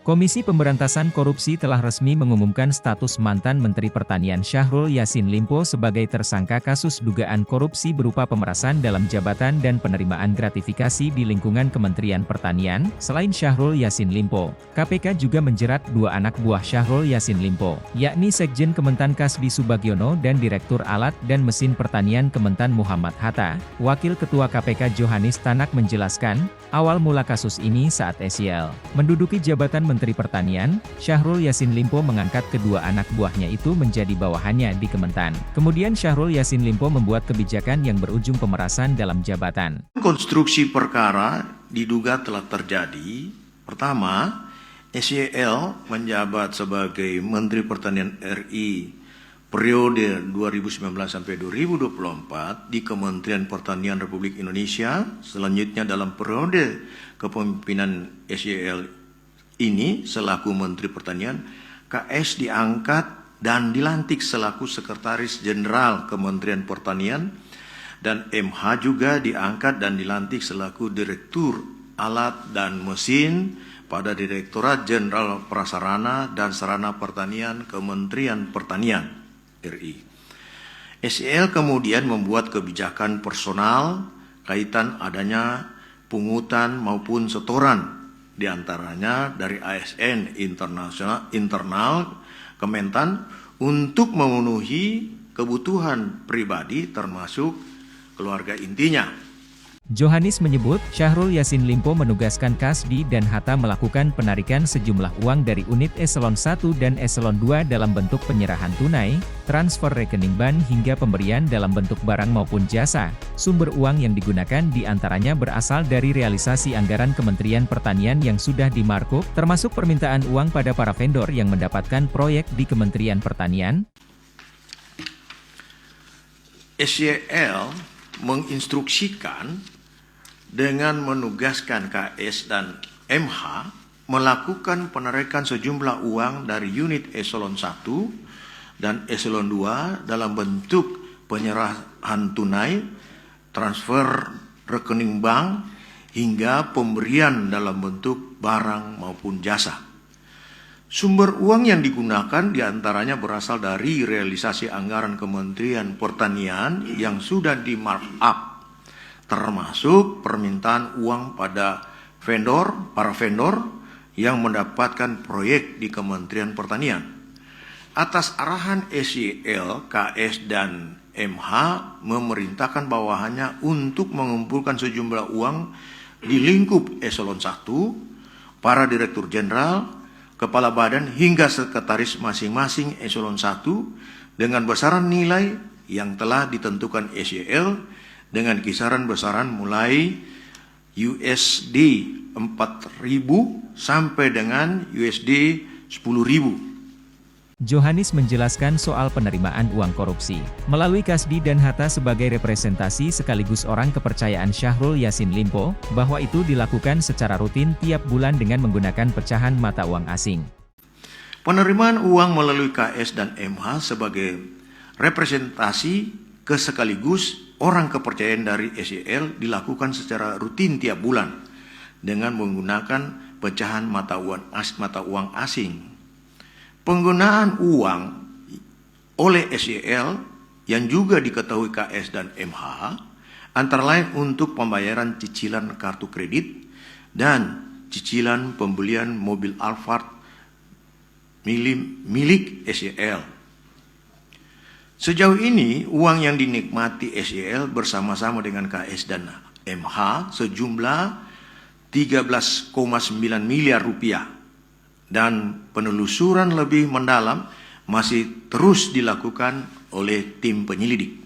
Komisi Pemberantasan Korupsi telah resmi mengumumkan status mantan Menteri Pertanian Syahrul Yassin Limpo sebagai tersangka kasus dugaan korupsi berupa pemerasan dalam jabatan dan penerimaan gratifikasi di lingkungan Kementerian Pertanian. Selain Syahrul Yassin Limpo, KPK juga menjerat dua anak buah Syahrul Yassin Limpo, yakni Sekjen Kementan Kasdi Subagiono dan Direktur Alat dan Mesin Pertanian Kementan Muhammad Hatta. Wakil Ketua KPK Johanis Tanak menjelaskan, awal mula kasus ini saat SYL menduduki jabatan Menteri Pertanian, Syahrul Yassin Limpo mengangkat kedua anak buahnya itu menjadi bawahannya di Kementan. Kemudian Syahrul Yassin Limpo membuat kebijakan yang berujung pemerasan dalam jabatan. Konstruksi perkara diduga telah terjadi. Pertama, SYL menjabat sebagai Menteri Pertanian RI periode 2019 sampai 2024 di Kementerian Pertanian Republik Indonesia. Selanjutnya dalam periode kepemimpinan SYL ini selaku Menteri Pertanian, KS diangkat dan dilantik selaku Sekretaris Jenderal Kementerian Pertanian, dan MH juga diangkat dan dilantik selaku Direktur Alat dan Mesin pada Direktorat Jenderal Prasarana dan Sarana Pertanian Kementerian Pertanian RI. SYL kemudian membuat kebijakan personal kaitan adanya pungutan maupun setoran, diantaranya dari ASN internal Kementan untuk memenuhi kebutuhan pribadi termasuk keluarga intinya. Johanis menyebut, Syahrul Yassin Limpo menugaskan Kasdi dan Hatta melakukan penarikan sejumlah uang dari unit Eselon 1 dan Eselon 2 dalam bentuk penyerahan tunai, transfer rekening ban hingga pemberian dalam bentuk barang maupun jasa. Sumber uang yang digunakan diantaranya berasal dari realisasi anggaran Kementerian Pertanian yang sudah dimarkup, termasuk permintaan uang pada para vendor yang mendapatkan proyek di Kementerian Pertanian. SYL menginstruksikan dengan menugaskan KS dan MH melakukan penarikan sejumlah uang dari unit Eselon 1 dan Eselon 2 dalam bentuk penyerahan tunai, transfer rekening bank, hingga pemberian dalam bentuk barang maupun jasa. Sumber uang yang digunakan diantaranya berasal dari realisasi anggaran Kementerian Pertanian yang sudah di markup, termasuk permintaan uang pada para vendor yang mendapatkan proyek di Kementerian Pertanian. Atas arahan SYL, KS dan MH memerintahkan bawahannya untuk mengumpulkan sejumlah uang di lingkup Eselon 1, para Direktur Jenderal, Kepala Badan hingga Sekretaris masing-masing Eselon 1 dengan besaran nilai yang telah ditentukan SYL dengan kisaran besaran mulai USD 4.000 sampai dengan USD 10.000. Johanis menjelaskan soal penerimaan uang korupsi melalui Kasdi dan Hatta sebagai representasi sekaligus orang kepercayaan Syahrul Yassin Limpo, bahwa itu dilakukan secara rutin tiap bulan dengan menggunakan pecahan mata uang asing. Penerimaan uang melalui KS dan MH sebagai representasi sekaligus orang kepercayaan dari SYL dilakukan secara rutin tiap bulan dengan menggunakan pecahan mata uang asing. Penggunaan uang oleh SYL yang juga diketahui KS dan MH antara lain untuk pembayaran cicilan kartu kredit dan cicilan pembelian mobil Alphard milik SYL. Sejauh ini uang yang dinikmati SYL bersama-sama dengan KS dan MH sejumlah 13,9 miliar rupiah. Dan penelusuran lebih mendalam masih terus dilakukan oleh tim penyidik.